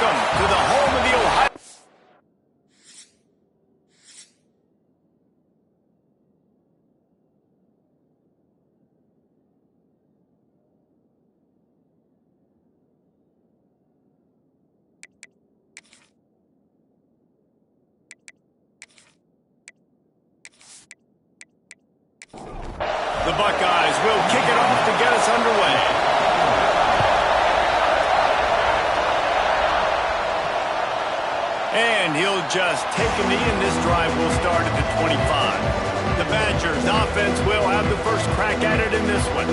Welcome to the home of the Ohio. The Buckeyes will kick it off to get us underway. And he'll just take a knee, and this drive will start at the 25. The Badgers offense will have the first crack at it in this one.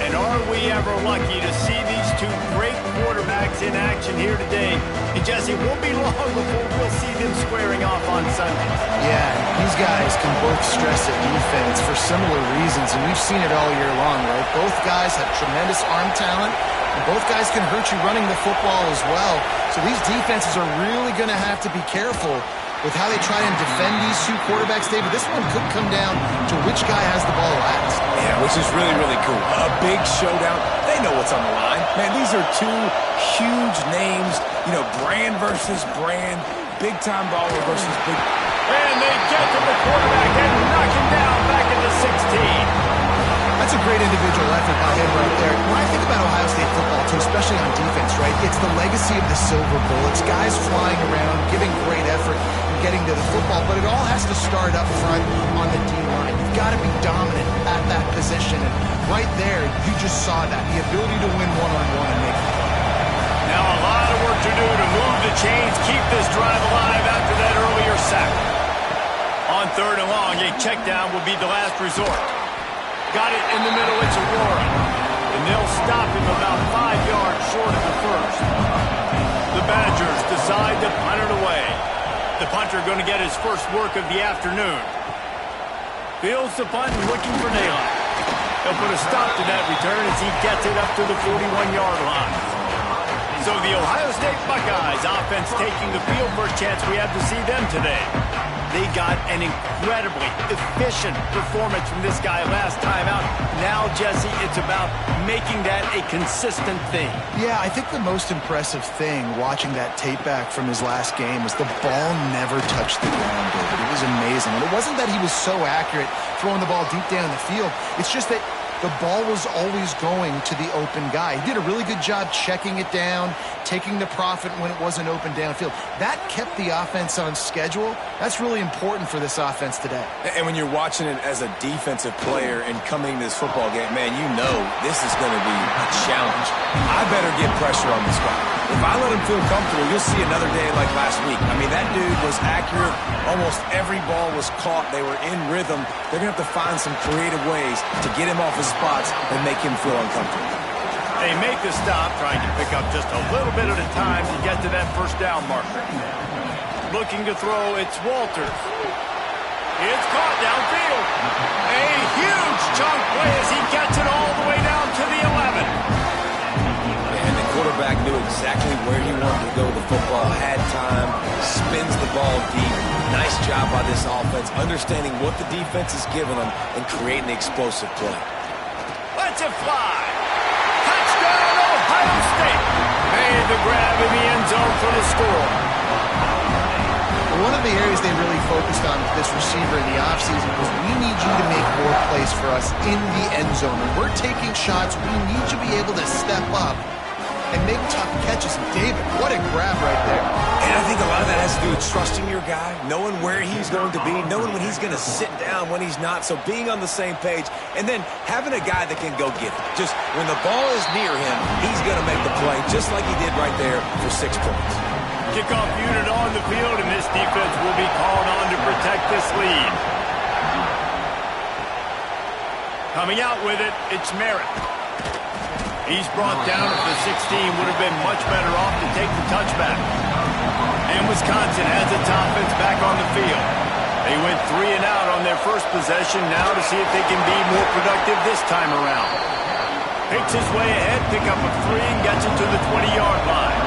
And are we ever lucky to see these two great quarterbacks in action here today? And Jesse, it won't be long before we'll see them squaring off on Sundays. Yeah, these guys can both stress at defense for similar reasons, and we've seen it all year long, right? Both guys have tremendous arm talent, and both guys can hurt you running the football as well. So these defenses are really going to have to be careful with how they try and defend these two quarterbacks, David. This one could come down to which guy has the ball last. Yeah, which is really, really cool. A big showdown. They know what's on the line. Man, these are two huge names. You know, brand versus brand. Big-time baller versus big. And they get to the quarterback and knock him down back at the 16. That's a great individual effort by him right there. When I think about Ohio State football, too, especially on defense, right, it's the legacy of the Silver Bullets, guys flying around, giving great effort, and getting to the football, but it all has to start up front on the D-line. You've got to be dominant at that position, and right there, you just saw that, the ability to win one-on-one and make it. Now a lot of work to do to move the chains, keep this drive alive after that earlier sack. On third and long, a check down will be the last resort. Got it in the middle, it's Aurora. And they'll stop him about 5 yards short of the first. The Badgers decide to punt it away. The punter going to get his first work of the afternoon. Fields the punt and looking for daylight. He'll put a stop to that return as he gets it up to the 41-yard line. So the Ohio State Buckeyes offense taking the field for a chance we have to see them today. They got an incredibly efficient performance from this guy last time out. Now, Jesse, it's about making that a consistent thing. Yeah, I think the most impressive thing watching that tape back from his last game was the ball never touched the ground, David. It was amazing. And it wasn't that he was so accurate throwing the ball deep down the field. It's just that the ball was always going to the open guy. He did a really good job checking it down, taking the profit when it wasn't open downfield. That kept the offense on schedule. That's really important for this offense today. And when you're watching it as a defensive player and coming to this football game, man, you know this is going to be a challenge. I better get pressure on this guy. If I let him feel comfortable, you'll see another day like last week. I mean, that dude was accurate. Almost every ball was caught. They were in rhythm. They're going to have to find some creative ways to get him off his spots and make him feel uncomfortable. They make the stop, trying to pick up just a little bit at a time to get to that first down marker. Looking to throw, it's Walters. It's caught downfield. A huge chunk play as he gets it all the way down to the 11. And the quarterback knew exactly where he wanted to go with the football, had time, spins the ball deep. Nice job by this offense, understanding what the defense is giving them and creating the explosive play. Let's it fly. Touchdown, Ohio State. Made the grab in the end zone for the score. One of the areas they really focused on with this receiver in the offseason was we need you to make more plays for us in the end zone. When we're taking shots, we need you to be able to step up and make tough catches. David, what a grab right there. And I think a lot of that has to do with trusting your guy, knowing where he's going to be, knowing when he's going to sit down, when he's not, so being on the same page, and then having a guy that can go get it. Just when the ball is near him, he's going to make the play, just like he did right there for 6 points. Kickoff unit on the field, and this defense will be called on to protect this lead. Coming out with it, it's Merritt. He's brought down at the 16, would have been much better off to take the touchback. And Wisconsin has its offense back on the field. They went 3 and out on their first possession, now to see if they can be more productive this time around. Picks his way ahead, pick up a 3, and gets it to the 20-yard line.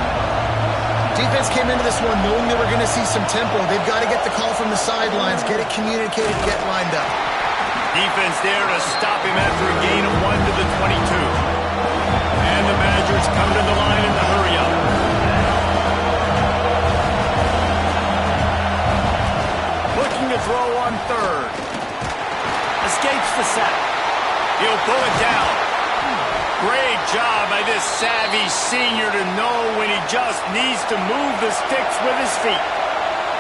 Defense came into this one knowing they were going to see some tempo. They've got to get the call from the sidelines, get it communicated, get lined up. Defense there to stop him after a gain of 1 to the 22. And the Badgers come to the line in the hurry up. senior to know when he just needs to move the sticks with his feet.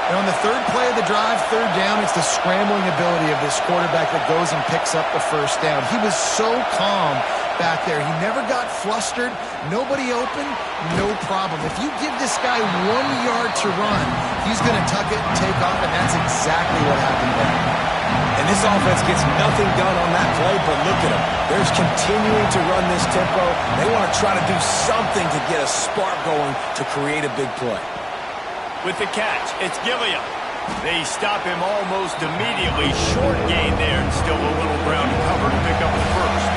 And on the third play of the drive, third down, it's the scrambling ability of this quarterback that goes and picks up the first down. He was so calm back there. He never got flustered. Nobody open, no problem. If you give this guy 1 yard to run, he's going to tuck it and take off, and that's exactly what happened there. And this offense gets nothing done on that play, but look at them. They're continuing to run this tempo. They want to try to do something to get a spark going to create a big play. With the catch, it's Gilliam. They stop him almost immediately. Short gain there, and still a little ground to cover to pick up the first.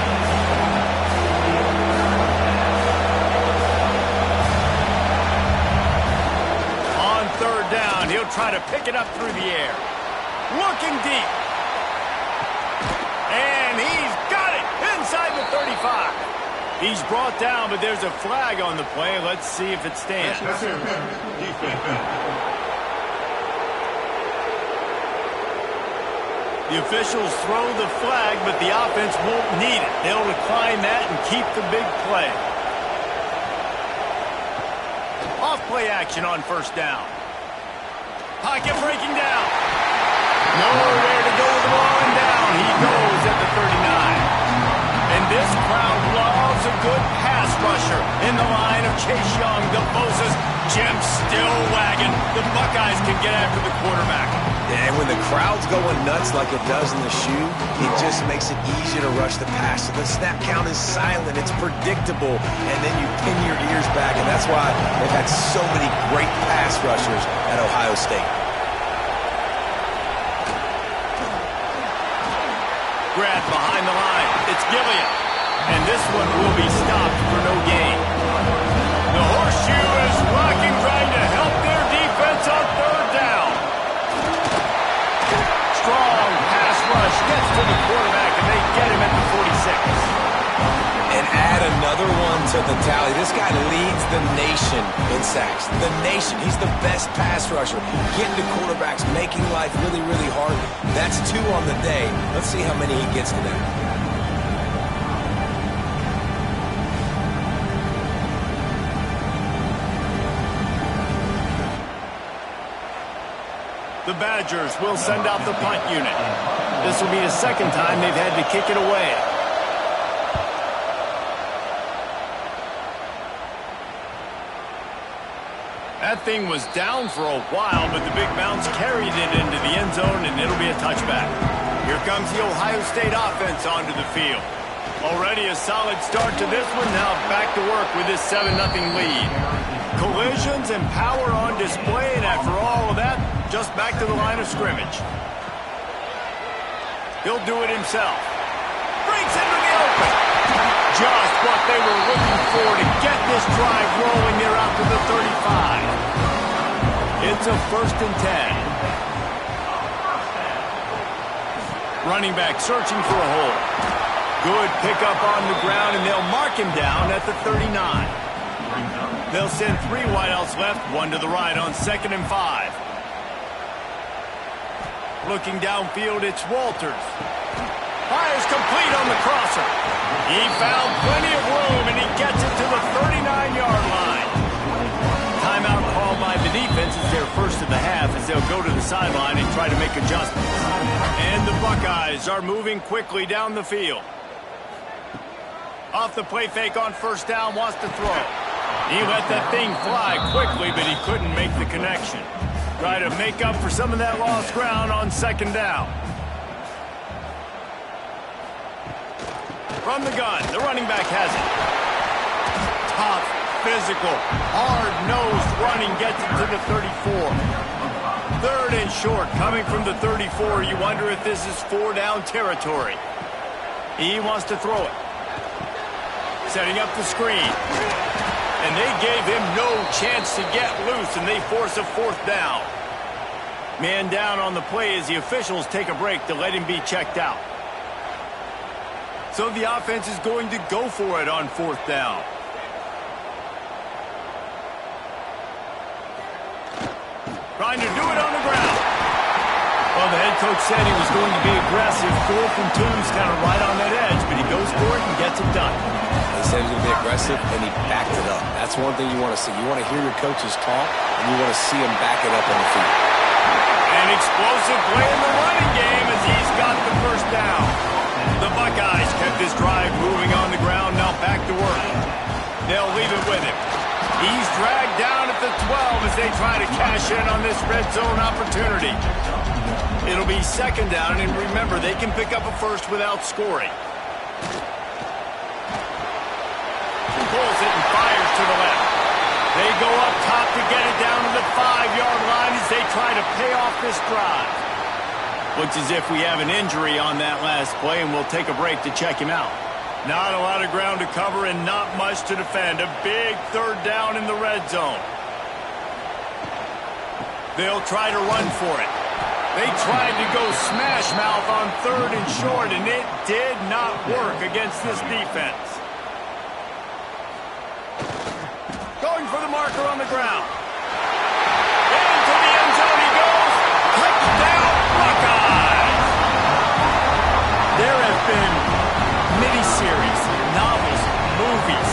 On third down, he'll try to pick it up through the air. Looking deep. And he's got it inside the 35. He's brought down, but there's a flag on the play. Let's see if it stands. The officials throw the flag, but the offense won't need it. They'll decline that and keep the big play. Off play action on first down. Pocket breaking down. Nowhere to go with the ball and down. He goes at the 39. And this crowd loves a good pass rusher in the line of Chase Young, the closest. Jim still wagging. The Buckeyes can get after the quarterback. Yeah, and when the crowd's going nuts like it does in the shoe, it just makes it easier to rush the pass. So the snap count is silent. It's predictable. And then you pin your ears back. And that's why they've had so many great pass rushers at Ohio State. Grab behind the line. It's Gilliam. And this one will be stopped for no gain. The horseshoe is rocking, trying to help their defense on third down. Strong pass rush gets to the quarterback, and they get him at the 46. And add another one to the tally. This guy leads the nation in sacks. The nation. He's the best pass rusher. Getting to quarterbacks, making life really, really hard. That's 2 on the day. Let's see how many he gets today. The Badgers will send out the punt unit. This will be the second time they've had to kick it away. That thing was down for a while, but the big bounce carried it into the end zone, and it'll be a touchback. Here comes the Ohio State offense onto the field. Already a solid start to this one. Now back to work with this 7-0 lead. Collisions and power on display, and after all of that, just back to the line of scrimmage. He'll do it himself. Breaks into the open. Just what they were looking for to get this drive rolling. They're out to the 35. It's a 1st and 10. Running back searching for a hole. Good pickup on the ground, and they'll mark him down at the 39. They'll send 3 wideouts left, 1 to the right on 2nd and 5. Looking downfield, it's Walters. Fires complete on the crosser. He found plenty of room, and he gets it to the 39-yard line. Timeout called by the defense is their first of the half as they'll go to the sideline and try to make adjustments. And the Buckeyes are moving quickly down the field. Off the play fake on first down, wants to throw. He let that thing fly quickly, but he couldn't make the connection. Try to make up for some of that lost ground on 2nd down. From the gun, the running back has it. Tough, physical, hard-nosed running gets it to the 34. 3rd and short, coming from the 34. You wonder if this is 4-down territory. He wants to throw it. Setting up the screen. And they gave him no chance to get loose, and they force a 4th down. Man down on the play as the officials take a break to let him be checked out. So the offense is going to go for it on 4th down. Trying to do it on the ground. Well, the head coach said he was going to be aggressive. 4th and 2 is kind of right on that edge, but he goes for it and gets it done. He said he was going to be aggressive, and he backed it up. That's one thing you want to see. You want to hear your coaches talk, and you want to see him back it up on the field. An explosive play in the running game as he's got the first down. The Buckeyes kept this drive moving on the ground, now back to work. They'll leave it with him. He's dragged down at the 12 as they try to cash in on this red zone opportunity. It'll be 2nd down, and remember, they can pick up a first without scoring. Pulls it and fires to the left. They go up top to get it down to the 5-yard line as they try to pay off this drive. Looks as if we have an injury on that last play, and we'll take a break to check him out. Not a lot of ground to cover and not much to defend. A big 3rd down in the red zone. They'll try to run for it. They tried to go smash mouth on 3rd and short, and it did not work against this defense. Going for the marker on the ground. Into the end zone he goes. Touchdown, Buckeyes! There have been miniseries, novels, movies,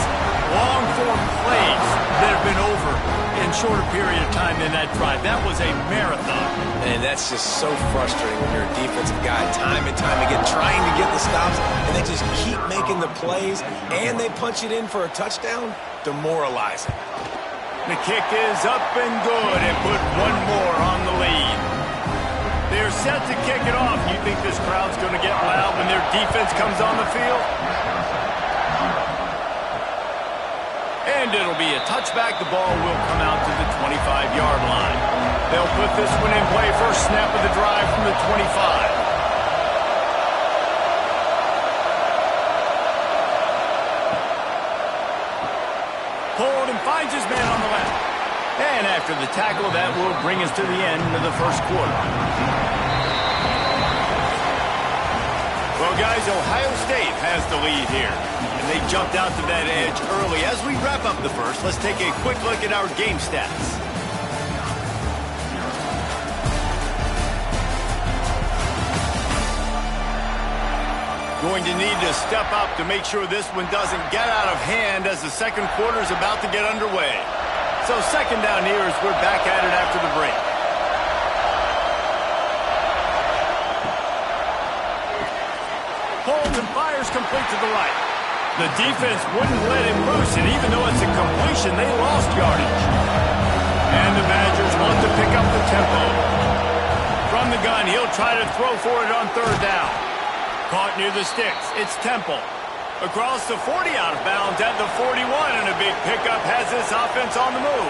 long-form plays that have been over in shorter period of time than that drive. That was a marathon. And that's just so frustrating when you're a defensive guy, time and time again, trying to get the stops, and they just keep making the plays, and they punch it in for a touchdown. Demoralizing. The kick is up and good and put one more on the lead. They're set to kick it off. You think this crowd's going to get loud when their defense comes on the field? And it'll be a touchback. The ball will come out to the 25-yard line. They'll put this one in play. First snap of the drive from the 25. Pulled and finds his man on the left. And after the tackle, that will bring us to the end of the first quarter. Well, guys, Ohio State has the lead here. And they jumped out to that edge early. As we wrap up the first, let's take a quick look at our game stats. Going to need to step up to make sure this one doesn't get out of hand as the second quarter is about to get underway. So 2nd down here as we're back at it after the break. Holds and fires complete to the right. The defense wouldn't let him loose, and even though it's a completion, they lost yardage. And the Badgers want to pick up the tempo. From the gun, he'll try to throw for it on 3rd down. Caught near the sticks. It's Temple. Across the 40 out of bounds at the 41, and a big pickup has this offense on the move.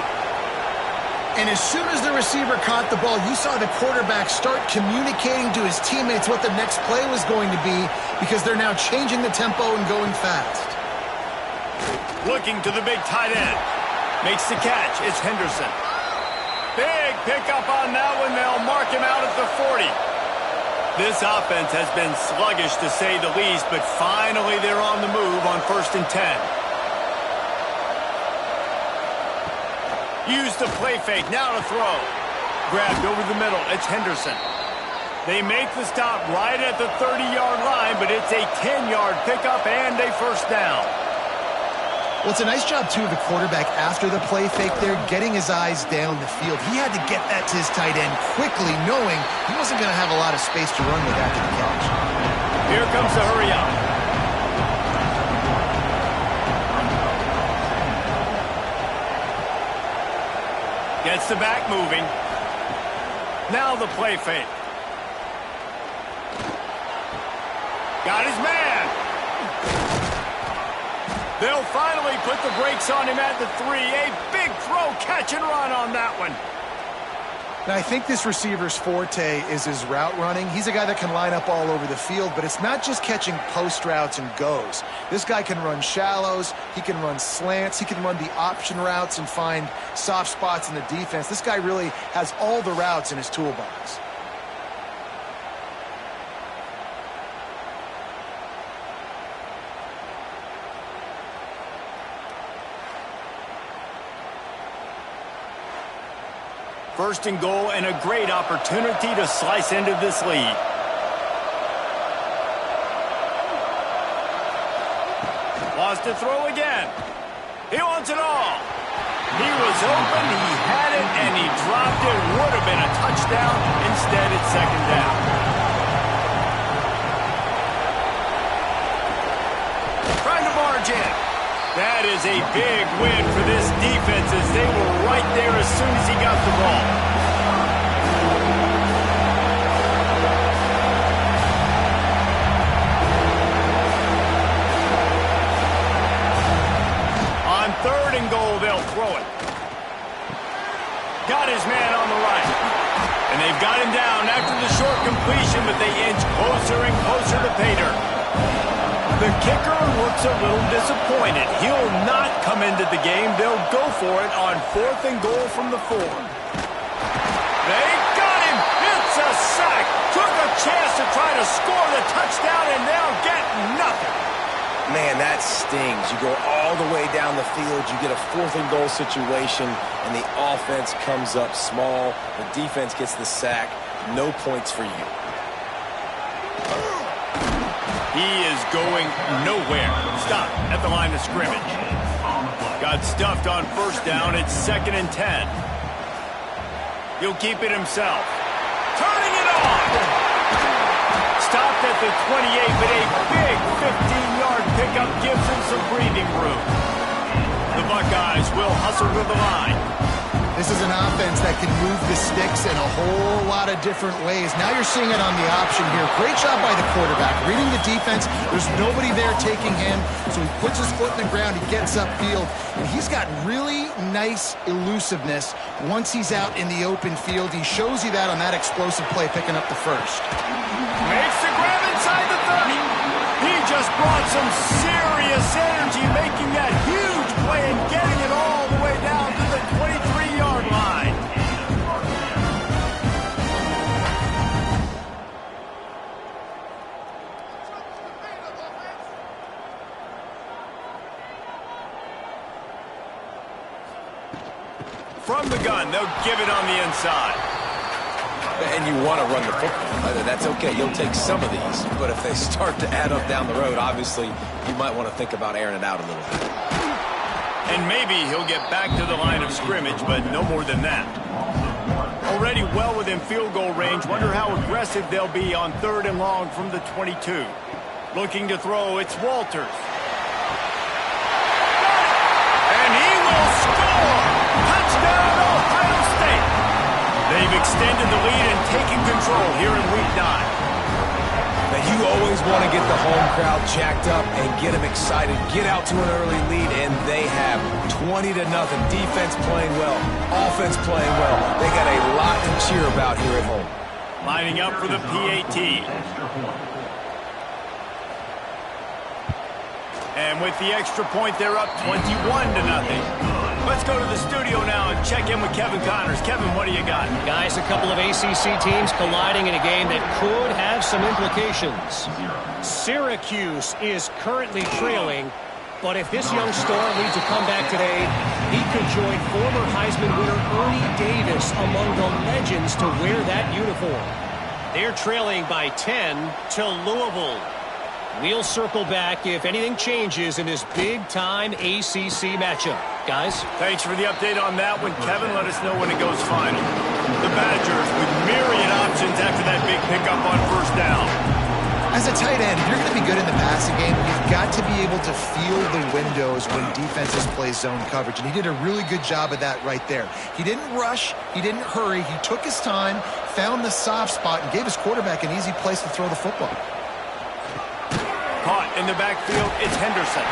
And as soon as the receiver caught the ball, you saw the quarterback start communicating to his teammates what the next play was going to be because they're now changing the tempo and going fast. Looking to the big tight end. Makes the catch. It's Henderson. Big pickup on that one. They'll mark him out at the 40. This offense has been sluggish, to say the least, but finally they're on the move on 1st and 10. Use the play fake, now to throw. Grabbed over the middle, it's Henderson. They make the stop right at the 30-yard line, but it's a 10-yard pickup and a first down. Well, it's a nice job, too, of the quarterback after the play fake there, getting his eyes down the field. He had to get that to his tight end quickly, knowing he wasn't going to have a lot of space to run with after the catch. Here comes the hurry up. Gets the back moving. Now the play fake. Got his man. They'll finally put the brakes on him at the 3. A big throw, catch and run on that one. Now, I think this receiver's forte is his route running. He's a guy that can line up all over the field, but it's not just catching post routes and goes. This guy can run shallows, he can run slants, he can run the option routes and find soft spots in the defense. This guy really has all the routes in his toolbox. First and goal and a great opportunity to slice into this lead. Wants to throw again. He wants it all. He was open, he had it, and he dropped it. Would have been a touchdown. Instead, it's second down. Trying to barge in. That is a big win for this defense as they were right there as soon as he got the ball. On third and goal, they'll throw it. Got his man on the right. And they've got him down after the short completion, but they inch closer and closer to pay dirt. The kicker looks a little disappointed. He'll not come into the game. They'll go for it on fourth and goal from the 4. They got him. It's a sack. Took a chance to try to score the touchdown, and they'll get nothing. Man, that stings. You go all the way down the field, you get a fourth and goal situation, and the offense comes up small. The defense gets the sack. No points for you. He is going nowhere. Stop at the line of scrimmage. Got stuffed on first down. It's 2nd and 10. He'll keep it himself. Turning it on. Stopped at the 28, but a big 15-yard pickup gives him some breathing room. The Buckeyes will hustle to the line. This is an offense that can move the sticks in a whole lot of different ways. Now you're seeing it on the option here. Great job by the quarterback. Reading the defense, there's nobody there taking him, so he puts his foot in the ground, he gets upfield, and he's got really nice elusiveness once he's out in the open field. He shows you that on that explosive play, picking up the first. Makes the grab inside the 30. He just brought some serious energy, making that huge play and getting it all the way down to the 23-yard line. From the gun, they'll give it on the inside. And you want to run the football. That's okay. You'll take some of these. But if they start to add up down the road, obviously, you might want to think about airing it out a little bit. And maybe he'll get back to the line of scrimmage, but no more than that. Already well within field goal range. Wonder how aggressive they'll be on 3rd and long from the 22. Looking to throw, it's Walters. And he will score! Touchdown, Ohio State! They've extended the lead and taken control here in Week 9. Now, you always want to get the home crowd jacked up and get them excited. Get out to an early lead, and they have 20-0. Defense playing well, offense playing well. They got a lot to cheer about here at home. Lining up for the PAT. And with the extra point, they're up 21-0. Let's go to the studio now and check in with Kevin Connors. Kevin, what do you got? Guys, a couple of ACC teams colliding in a game that could have some implications. Syracuse is currently trailing, but if this young star leads a comeback today, he could join former Heisman winner Ernie Davis among the legends to wear that uniform. They're trailing by 10 to Louisville. We'll circle back if anything changes in this big-time ACC matchup. Guys? Thanks for the update on that one, Kevin. Let us know when it goes final. The Badgers with myriad options after that big pickup on first down. As a tight end, if you're going to be good in the passing game, you've got to be able to feel the windows when defenses play zone coverage, and he did a really good job of that right there. He didn't rush, he didn't hurry, he took his time, found the soft spot, and gave his quarterback an easy place to throw the football. Caught in the backfield, it's Henderson.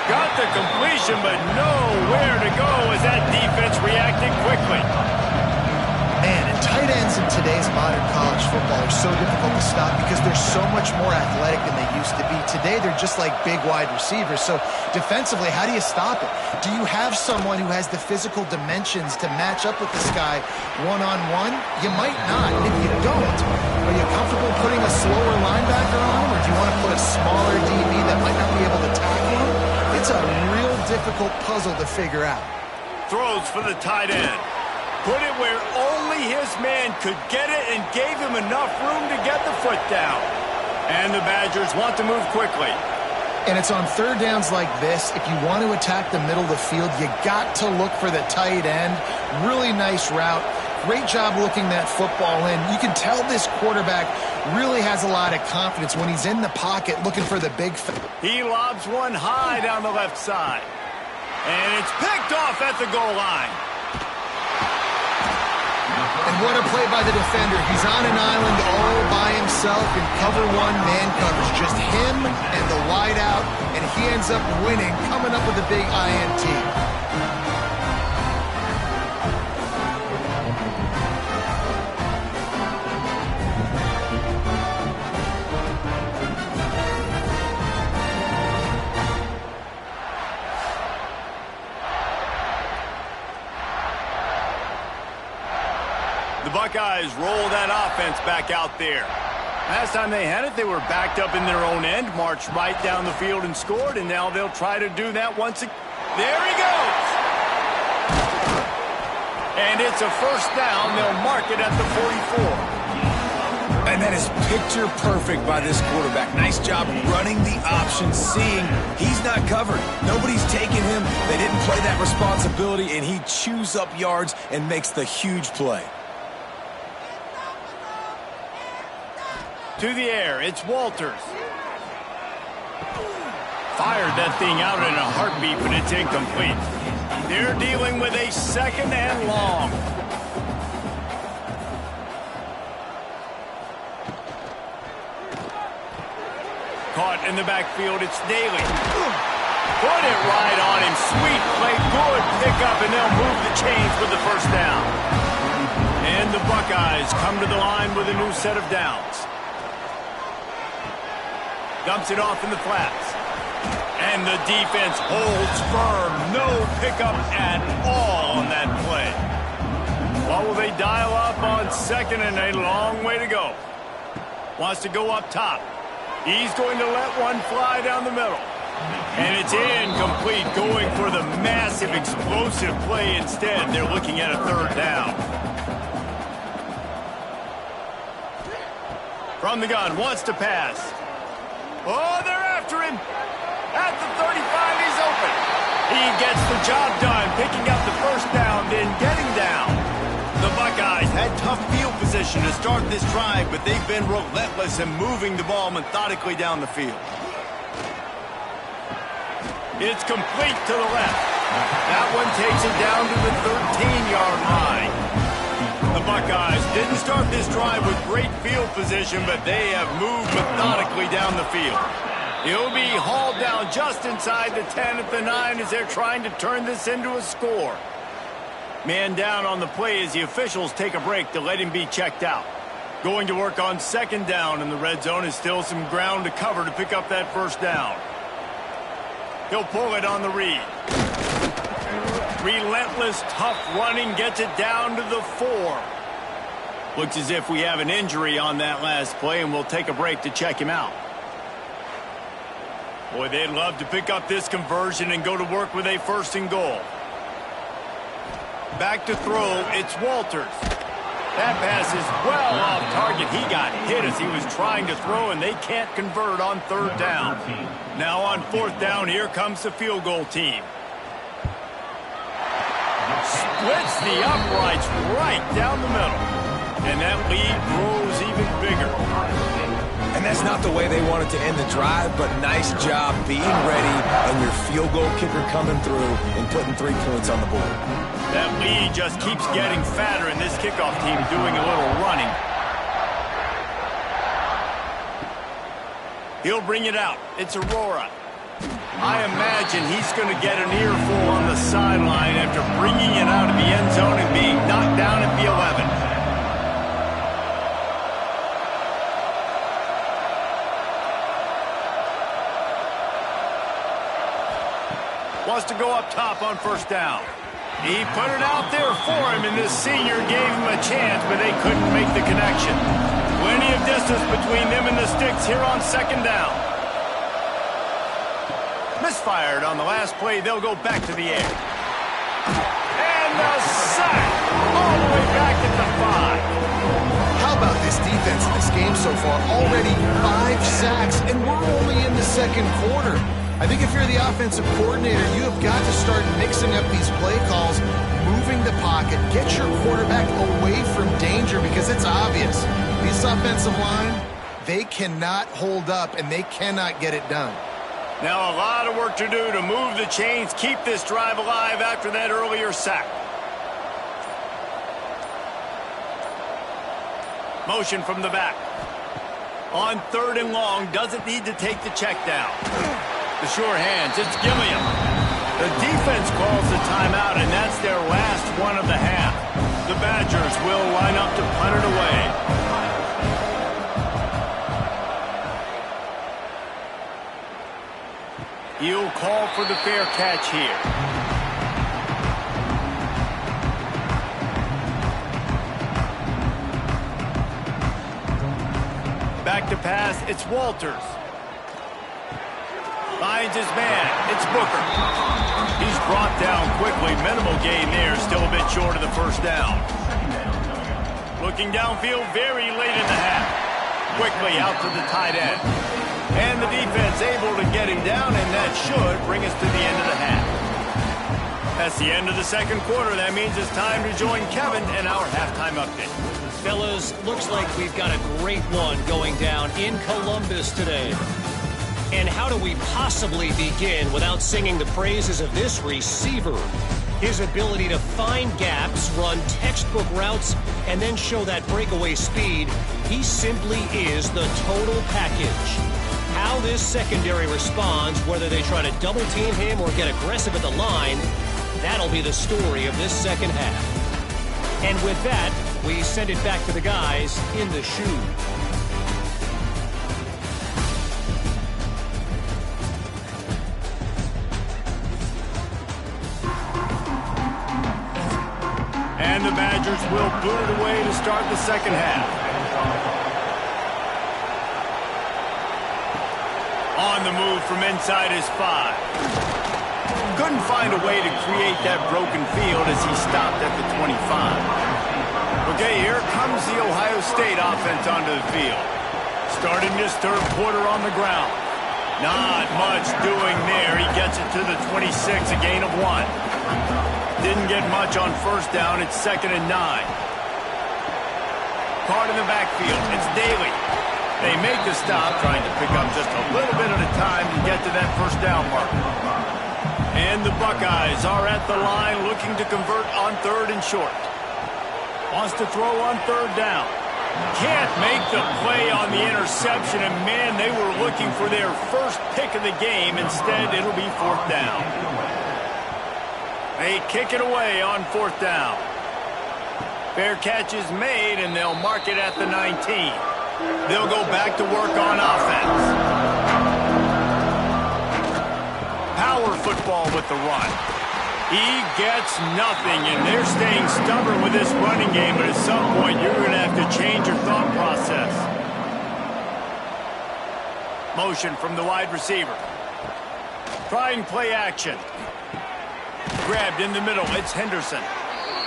Got the completion, but nowhere to go as that defense reacted quickly. Man, and tight ends in today's modern college football are so difficult to stop because they're so much more athletic than they used to be. Today, they're just like big wide receivers. So defensively, how do you stop it? Do you have someone who has the physical dimensions to match up with this guy one-on-one? You might not. And if you don't, are you comfortable putting a slower linebacker on him, or do you want to put a smaller DB that might not be able to tackle him? It's a real difficult puzzle to figure out. Throws for the tight end. Put it where only his man could get it and gave him enough room to get the foot down. And the Badgers want to move quickly. And it's on third downs like this. If you want to attack the middle of the field, you got to look for the tight end. Really nice route. Great job looking that football in. You can tell this quarterback really has a lot of confidence when he's in the pocket looking for the big... He lobs one high down the left side. And it's picked off at the goal line. And what a play by the defender. He's on an island all by himself in cover one man coverage. Just him and the wide out, and he ends up winning, coming up with a big INT. The Buckeyes roll that offense back out there. Last time they had it, they were backed up in their own end, marched right down the field and scored, and now they'll try to do that once again. There he goes! And it's a first down. They'll mark it at the 44. And that is picture perfect by this quarterback. Nice job running the option, seeing he's not covered. Nobody's taking him. They didn't play that responsibility, and he chews up yards and makes the huge play. To the air, it's Walters. Fired that thing out in a heartbeat, but it's incomplete. They're dealing with a second and long. Caught in the backfield, it's Daly. Put it right on him. Sweet play, good pickup, and they'll move the chains with the first down. And the Buckeyes come to the line with a new set of downs. Dumps it off in the flats. And the defense holds firm. No pickup at all on that play. What will they dial up on second and a long way to go? Wants to go up top. He's going to let one fly down the middle. And it's incomplete, going for the massive explosive play instead. They're looking at a third down. From the gun, wants to pass. Oh, they're after him. At the 35, he's open. He gets the job done, picking up the first down, then getting down. The Buckeyes had tough field position to start this drive, but they've been relentless in moving the ball methodically down the field. It's complete to the left. That one takes it down to the 13-yard line. The Buckeyes didn't start this drive with great field position, but they have moved methodically down the field. He'll be hauled down just inside the 10 at the 9 as they're trying to turn this into a score. Man down on the play as the officials take a break to let him be checked out. Going to work on second down in the red zone is still some ground to cover to pick up that first down. He'll pull it on the read. Relentless, tough running gets it down to the 4. Looks as if we have an injury on that last play, and we'll take a break to check him out. Boy, they'd love to pick up this conversion and go to work with a first and goal. Back to throw, it's Walters. That pass is well off target. He got hit as he was trying to throw, and they can't convert on third down. Now on fourth down, here comes the field goal team. Splits the uprights right down the middle. And that lead grows even bigger. And that's not the way they wanted to end the drive, but nice job being ready and your field goal kicker coming through and putting 3 points on the board. That lead just keeps getting fatter, and this kickoff team doing a little running. He'll bring it out. It's Aurora. I imagine he's going to get an earful on the sideline after bringing it out of the end zone and being knocked down at the 11. Wants to go up top on first down. He put it out there for him, and this senior gave him a chance, but they couldn't make the connection. Plenty of distance between them and the sticks here on second down. Misfired on the last play. They'll go back to the air. And the sack. far. Already 5 sacks, and we're only in the second quarter. I think if you're the offensive coordinator, you have got to start mixing up these play calls, moving the pocket, get your quarterback away from danger, because it's obvious. This offensive line, they cannot hold up, and they cannot get it done. Now a lot of work to do to move the chains, keep this drive alive after that earlier sack. Motion from the back. On 3rd and long, doesn't need to take the check down. The sure hands, it's Gilliam. The defense calls the timeout, and that's their last one of the half. The Badgers will line up to punt it away. He'll call for the fair catch here. Back to pass, it's Walters. Finds his man, it's Booker. He's brought down quickly, minimal gain there, still a bit short of the first down. Looking downfield very late in the half. Quickly out to the tight end. And the defense able to get him down, and that should bring us to the end of the half. That's the end of the second quarter. That means it's time to join Kevin in our halftime update. Fellas, looks like we've got a great one going down in Columbus today. And how do we possibly begin without singing the praises of this receiver? His ability to find gaps, run textbook routes, and then show that breakaway speed. He simply is the total package. How this secondary responds, whether they try to double team him or get aggressive at the line, that'll be the story of this second half. And with that, we send it back to the guys in the shoe. And the Badgers will boot it away to start the second half. On the move from inside his 5. Couldn't find a way to create that broken field as he stopped at the 25. Okay, here comes the Ohio State offense onto the field. Starting this third quarter on the ground. Not much doing there. He gets it to the 26, a gain of 1. Didn't get much on first down. It's 2nd and 9. Card in the backfield. It's Daly. They make the stop, trying to pick up just a little bit at a time to get to that first down mark. And the Buckeyes are at the line looking to convert on 3rd and short. Wants to throw on 3rd down. Can't make the play on the interception, and man, they were looking for their first pick of the game. Instead, it'll be 4th down. They kick it away on 4th down. Fair catch is made, and they'll mark it at the 19. They'll go back to work on offense. Power football with the run. He gets nothing, and they're staying stubborn with this running game, but at some point you're going to have to change your thought process. Motion from the wide receiver. Trying play action. Grabbed in the middle, it's Henderson.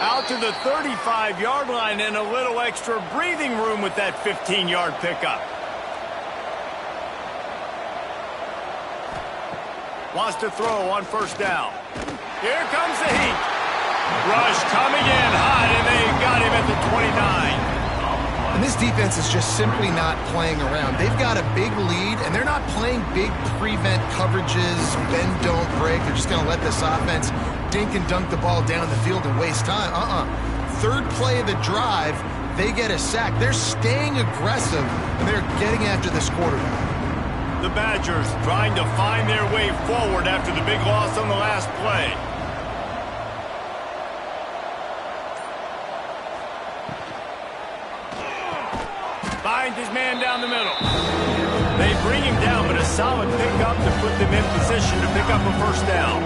Out to the 35-yard line and a little extra breathing room with that 15-yard pickup. Wants to throw on first down. Here comes the heat. Rush coming in hot, and they got him at the 29. And this defense is just simply not playing around. They've got a big lead, and they're not playing big prevent coverages, bend, don't break. They're just going to let this offense dink and dunk the ball down the field and waste time. Third play of the drive, they get a sack. They're staying aggressive, and they're getting after this quarterback. The Badgers trying to find their way forward after the big loss on the last play. Finds his man down the middle. They bring him down, but a solid pickup to put them in position to pick up a first down.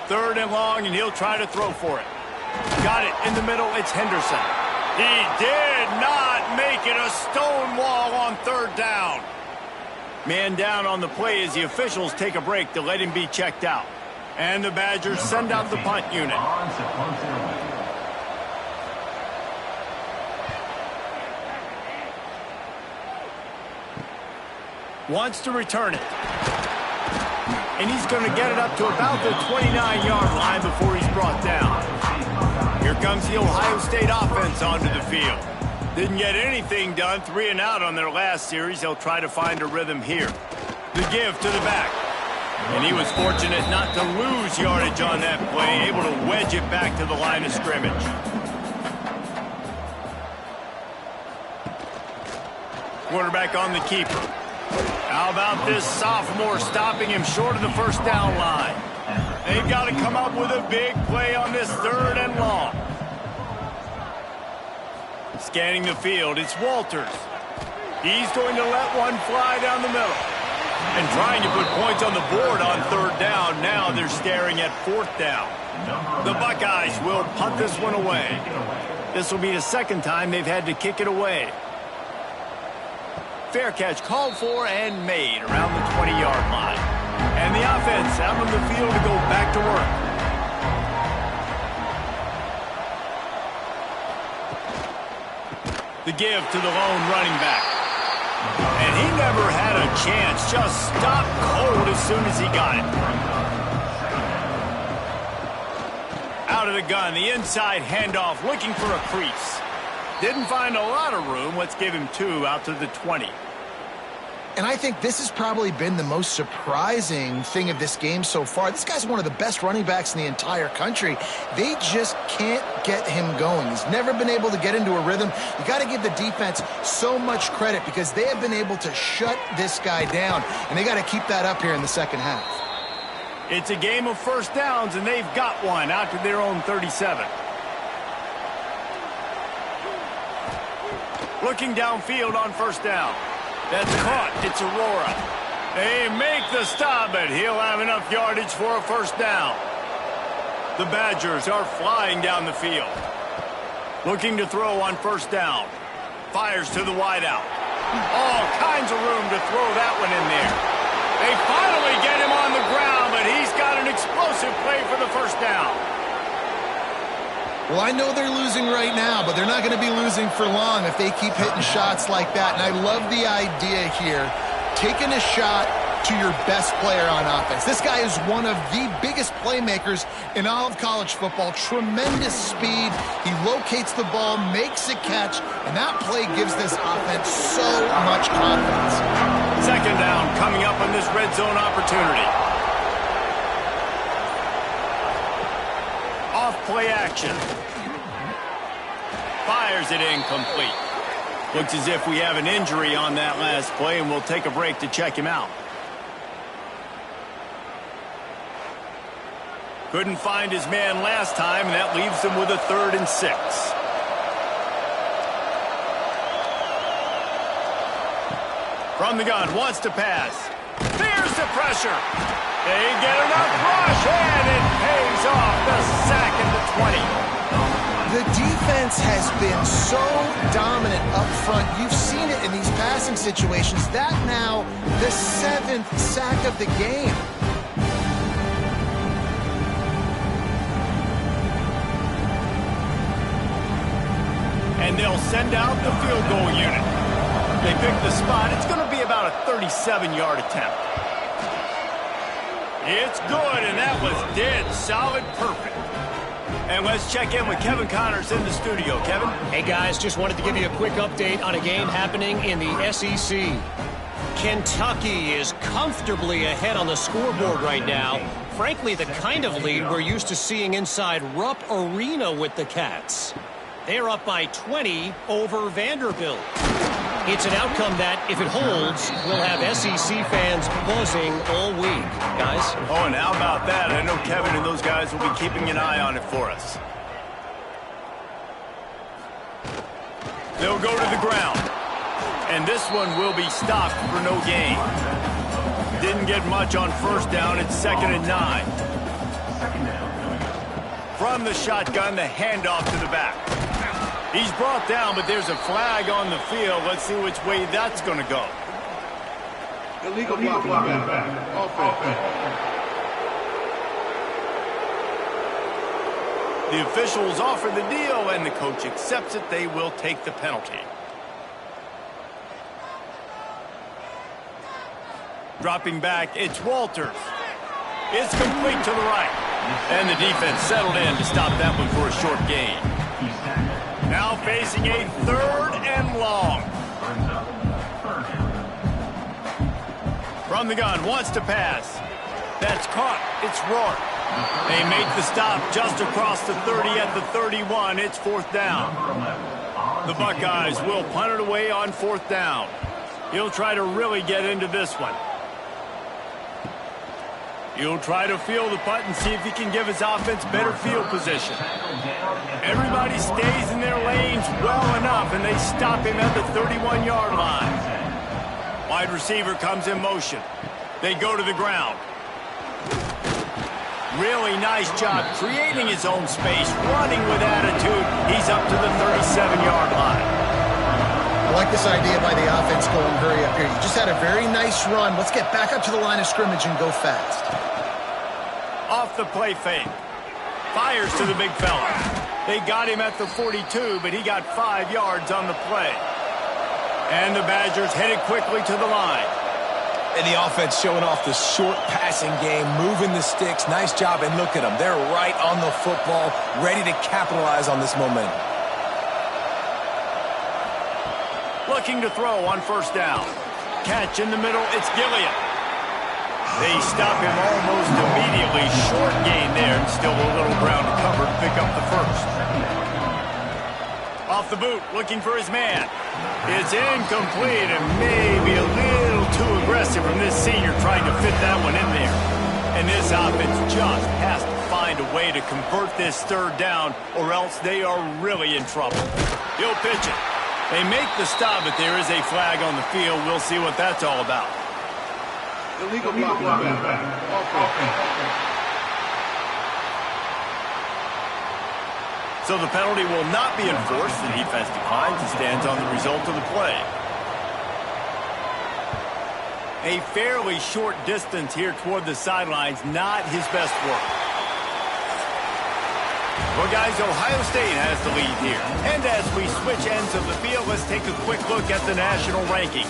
3rd and long, and he'll try to throw for it. Got it in the middle, it's Henderson. He did not make it, a stone wall on 3rd down. Man down on the play as the officials take a break to let him be checked out. And the Badgers send out the punt unit. Wants to return it. And he's going to get it up to about the 29-yard line before he's brought down. Here comes the Ohio State offense onto the field. Didn't get anything done, 3 and out on their last series. They'll try to find a rhythm here. The give to the back. And he was fortunate not to lose yardage on that play, able to wedge it back to the line of scrimmage. Quarterback on the keeper. How about this sophomore stopping him short of the first down line? They've got to come up with a big play on this 3rd and long. Scanning the field, it's Walters. He's going to let one fly down the middle. And trying to put points on the board on 3rd down. Now they're staring at 4th down. The Buckeyes will punt this one away. This will be the 2nd time they've had to kick it away. Fair catch called for and made around the 20-yard line. And the offense out on the field to go back to work. The give to the lone running back. And he never had a chance. Just stopped cold as soon as he got it. Out of the gun, the inside handoff, looking for a crease. Didn't find a lot of room. Let's give him 2 out to the 20. And I think this has probably been the most surprising thing of this game so far. This guy's one of the best running backs in the entire country. They just can't get him going. He's never been able to get into a rhythm. You got to give the defense so much credit because they have been able to shut this guy down, and they got to keep that up here in the 2nd half. It's a game of 1st downs, and they've got one out to their own 37. Looking downfield on 1st down. That's caught. It's Aurora. They make the stop, but he'll have enough yardage for a 1st down. The Badgers are flying down the field. Looking to throw on 1st down. Fires to the wideout. All kinds of room to throw that one in there. They finally get him on the ground, but he's got an explosive play for the 1st down. Well, I know they're losing right now, but they're not going to be losing for long if they keep hitting shots like that. And I love the idea here, taking a shot to your best player on offense. This guy is one of the biggest playmakers in all of college football. Tremendous speed. He locates the ball, makes a catch, and that play gives this offense so much confidence. 2nd down coming up on this red zone opportunity. Off play action. Fires it incomplete. Looks as if we have an injury on that last play, and we'll take a break to check him out. Couldn't find his man last time, and that leaves him with a 3rd and 6. From the gun, wants to pass. Fears the pressure. They get enough rush, and it pays off. The sack at the 20. The defense has been so dominant up front. You've seen it in these passing situations. That now the 7th sack of the game. And they'll send out the field goal unit. They pick the spot. It's going to be about a 37-yard attempt. It's good, and that was dead solid perfect. And let's check in with Kevin Connors in the studio. Kevin? Hey, guys, just wanted to give you a quick update on a game happening in the SEC. Kentucky is comfortably ahead on the scoreboard right now. Frankly, the kind of lead we're used to seeing inside Rupp Arena with the Cats. They're up by 20 over Vanderbilt. It's an outcome that, if it holds, will have SEC fans buzzing all week. Guys? Oh, and how about that? I know Kevin and those guys will be keeping an eye on it for us. They'll go to the ground. And this one will be stopped for no gain. Didn't get much on 1st down. It's 2nd and 9. From the shotgun, the handoff to the back. He's brought down, but there's a flag on the field. Let's see which way that's going to go. Illegal blocking back. Offense. The officials offer the deal, and the coach accepts it. They will take the penalty. Dropping back, it's Walters. It's complete to the right. And the defense settled in to stop that one for a short gain. Now facing a 3rd and long. From the gun, wants to pass. That's caught. It's Rourke. They make the stop just across the 30 at the 31. It's 4th down. The Buckeyes will punt it away on 4th down. He'll try to really get into this one. He'll try to field the punt and see if he can give his offense better field position. Everybody stays in their lanes well enough, and they stop him at the 31-yard line. Wide receiver comes in motion. They go to the ground. Really nice job creating his own space, running with attitude. He's up to the 37-yard line. I like this idea by the offense going hurry up here. You just had a very nice run. Let's get back up to the line of scrimmage and go fast. Off the play fake. Fires to the big fella. They got him at the 42, but he got 5 yards on the play. And the Badgers headed quickly to the line. And the offense showing off the short passing game, moving the sticks. Nice job, and look at them. They're right on the football, ready to capitalize on this momentum. Looking to throw on 1st down. Catch in the middle, it's Gilliam. They stop him almost immediately. Short gain there, and still a little ground to cover to pick up the 1st. Off the boot, looking for his man. It's incomplete and maybe a little too aggressive from this senior trying to fit that one in there. And this offense just has to find a way to convert this 3rd down, or else they are really in trouble. He'll pitch it. They make the stop, but there is a flag on the field. We'll see what that's all about. Illegal block back. So the penalty will not be enforced. The defense declines and stands on the result of the play. A fairly short distance here toward the sidelines, not his best work. Well, guys, Ohio State has the lead here. And as we switch ends of the field, let's take a quick look at the national rankings.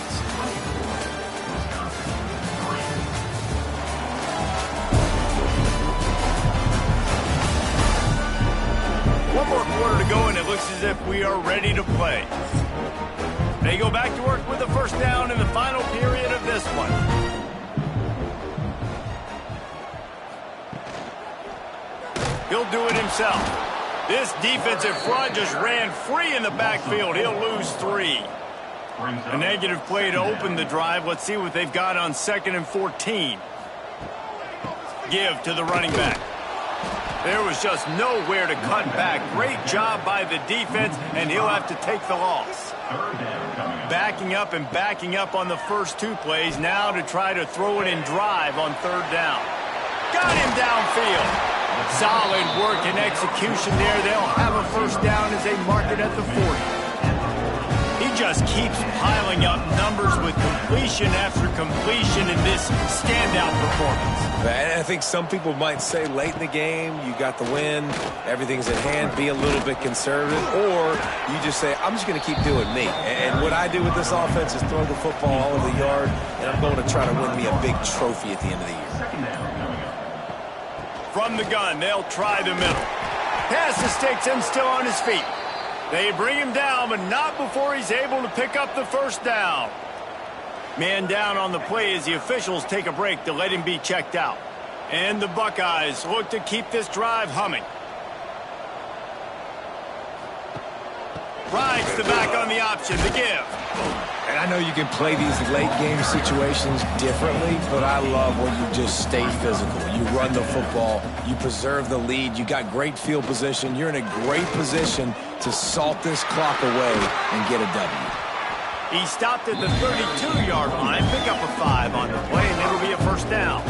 One more quarter to go, and it looks as if we are ready to play. They go back to work with the 1st down in the final period of this one. He'll do it himself. This defensive front just ran free in the backfield. He'll lose 3. A negative play to open the drive. Let's see what they've got on 2nd and 14. Give to the running back. There was just nowhere to cut back. Great job by the defense, and he'll have to take the loss. Backing up and backing up on the first 2 plays, now to try to throw it in drive on 3rd down. Got him downfield. Solid work and execution there. They'll have a 1st down as they mark it at the 40. He just keeps piling up numbers with completion after completion in this standout performance. And I think some people might say late in the game, you got the win, everything's at hand, be a little bit conservative, or you just say, I'm just going to keep doing me. And what I do with this offense is throw the football all over the yard, and I'm going to try to win me a big trophy at the end of the year. From the gun, they'll try the middle. Pass to Stinson, still on his feet. They bring him down, but not before he's able to pick up the 1st down. Man down on the play as the officials take a break to let him be checked out. And the Buckeyes look to keep this drive humming. Rides the back on the option, the give. And I know you can play these late game situations differently, but I love when you just stay physical. You run the football, you preserve the lead, you got great field position, you're in a great position to salt this clock away and get a W. He stopped at the 32-yard line, pick up a 5 on the play, and it'll be a 1st down.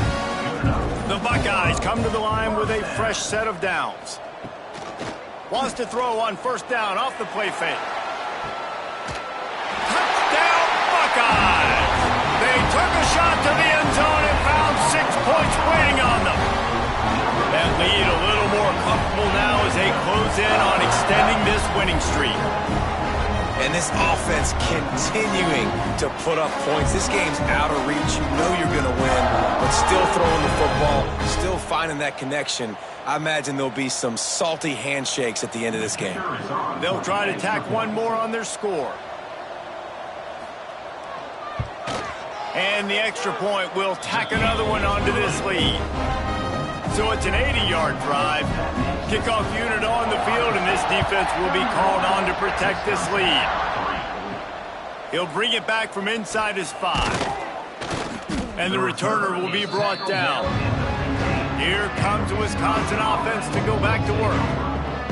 The Buckeyes come to the line with a fresh set of downs. Wants to throw on 1st down off the play fake. Touchdown, Buckeyes! They took a shot to the end zone and found 6 points waiting on them. That lead a little more comfortable now as they close in on extending this winning streak. And this offense continuing to put up points. This game's out of reach. You know you're going to win, but still throwing the football, still finding that connection. I imagine there'll be some salty handshakes at the end of this game. They'll try to tack one more on their score. And the extra point will tack another one onto this lead. So it's an 80-yard drive. Kickoff unit on the field, and this defense will be called on to protect this lead. He'll bring it back from inside his 5. And the returner will be brought down. Here comes the Wisconsin offense to go back to work.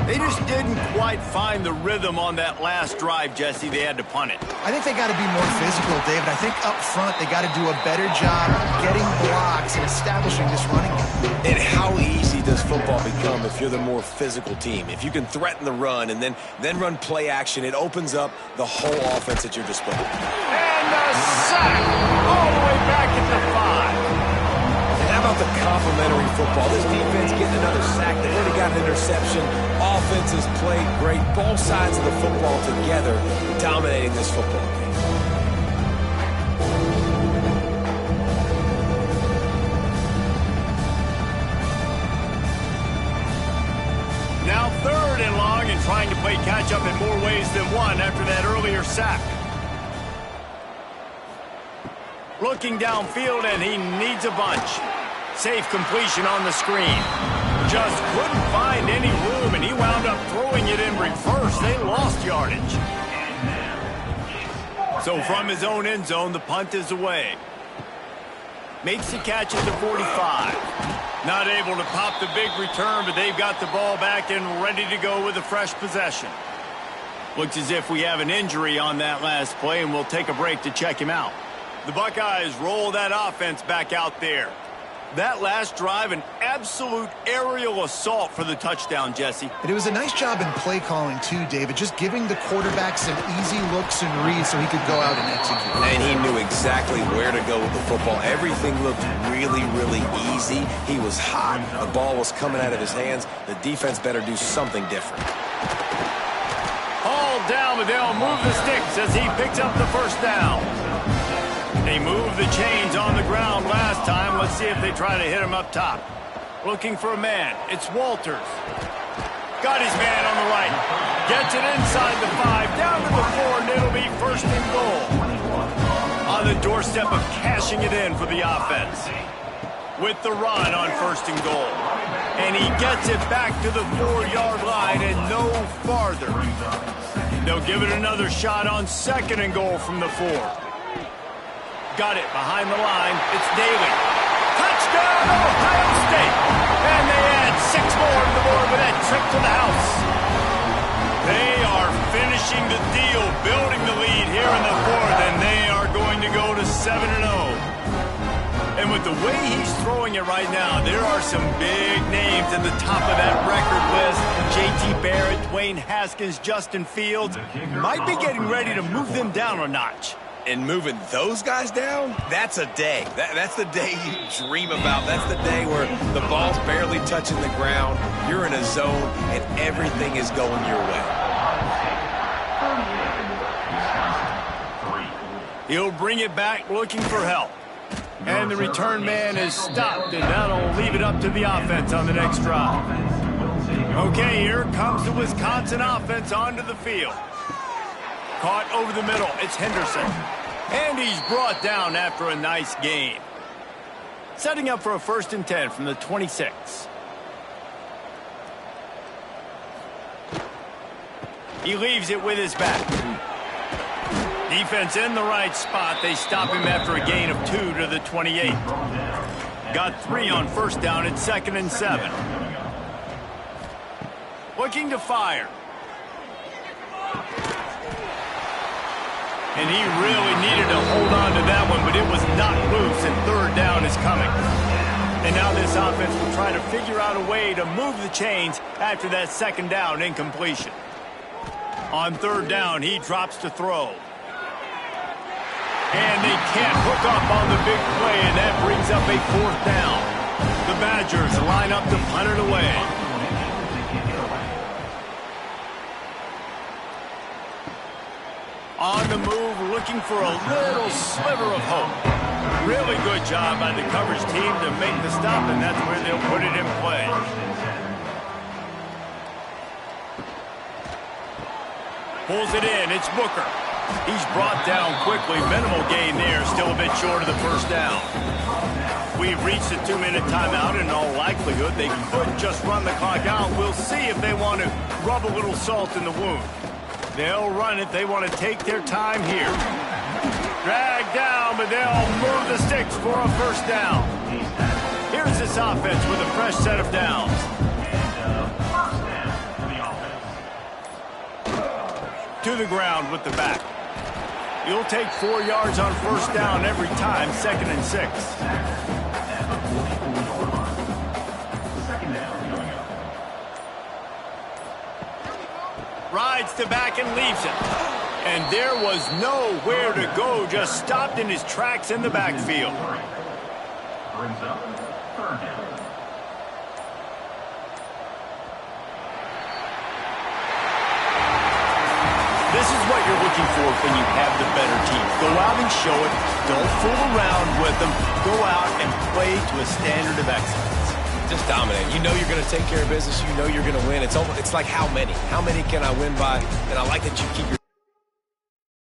They just didn't quite find the rhythm on that last drive, Jesse. They had to punt it. I think they got to be more physical, David. I think up front they got to do a better job getting blocks and establishing this running game. And how easy does football become if you're the more physical team? If you can threaten the run and then run play action, it opens up the whole offense at your disposal. And a sack all the way back at the 5. How about the complimentary football? This defense getting another sack. They already got an interception. Offense has played great. Both sides of the football together dominating this football game. Now 3rd and long and trying to play catch-up in more ways than one after that earlier sack. Looking downfield, and he needs a bunch. Safe completion on the screen. Just couldn't find any room, and he wound up throwing it in reverse. They lost yardage. So from his own end zone, the punt is away. Makes the catch at the 45. Not able to pop the big return, but they've got the ball back and ready to go with a fresh possession. Looks as if we have an injury on that last play, and we'll take a break to check him out. The Buckeyes roll that offense back out there. That last drive, an absolute aerial assault for the touchdown, Jesse. And it was a nice job in play calling, too, David, just giving the quarterback some easy looks and reads so he could go out and execute. And he knew exactly where to go with the football. Everything looked really, really easy. He was hot. The ball was coming out of his hands. The defense better do something different. Hauled down, but they'll move the sticks as he picks up the first down. They moved the chains on the ground last time. Let's see if they try to hit him up top. Looking for a man. It's Walters. Got his man on the right. Gets it inside the 5, down to the 4, and it'll be 1st and goal. On the doorstep of cashing it in for the offense. With the run on 1st and goal. And he gets it back to the 4-yard line and no farther. They'll give it another shot on 2nd and goal from the 4. Got it behind the line. It's Daly. Touchdown, Ohio State. And they add 6 more to the board with that trip to the house. They are finishing the deal, building the lead here in the 4th, and they are going to go to 7-0. And with the way he's throwing it right now, there are some big names at the top of that record list. J.T. Barrett, Dwayne Haskins, Justin Fields might be getting ready to move them down a notch. And moving those guys down, that's a day. That's the day you dream about. That's the day where the ball's barely touching the ground, you're in a zone, and everything is going your way. He'll bring it back looking for help. And the return man is stopped, and that'll leave it up to the offense on the next drive. Okay, here comes the Wisconsin offense onto the field. Caught over the middle. It's Henderson. And he's brought down after a nice gain. Setting up for a 1st and 10 from the 26. He leaves it with his back. Defense in the right spot. They stop him after a gain of 2 to the 28. Got 3 on 1st down. It's 2nd and 7. Looking to fire. And he really needed to hold on to that one, but it was not loose, and 3rd down is coming. And now this offense will try to figure out a way to move the chains after that 2nd down incompletion. On 3rd down, he drops to throw. And they can't hook up on the big play, and that brings up a 4th down. The Badgers line up to punt it away. move, looking for a little sliver of hope. Really good job by the coverage team to make the stop, and that's where they'll put it in play. Pulls it in. It's Booker. He's brought down quickly. Minimal gain there. Still a bit short of the first down. We've reached a 2-minute timeout. In all likelihood, they could just run the clock out. We'll see if they want to rub a little salt in the wound. They'll run it. They want to take their time here. Drag down, but they'll move the sticks for a first down. Here's this offense with a fresh set of downs. To the ground with the back. You'll take 4 yards on first down every time, 2nd and 6. Rides the back and leaves it. And there was nowhere to go, just stopped in his tracks in the backfield. Brings up third down. This is what you're looking for when you have the better team. Go out and show it. Don't fool around with them. Go out and play to a standard of excellence. Just dominate. You know you're going to take care of business. You know you're going to win. It's like how many? How many can I win by? And I like that you keep your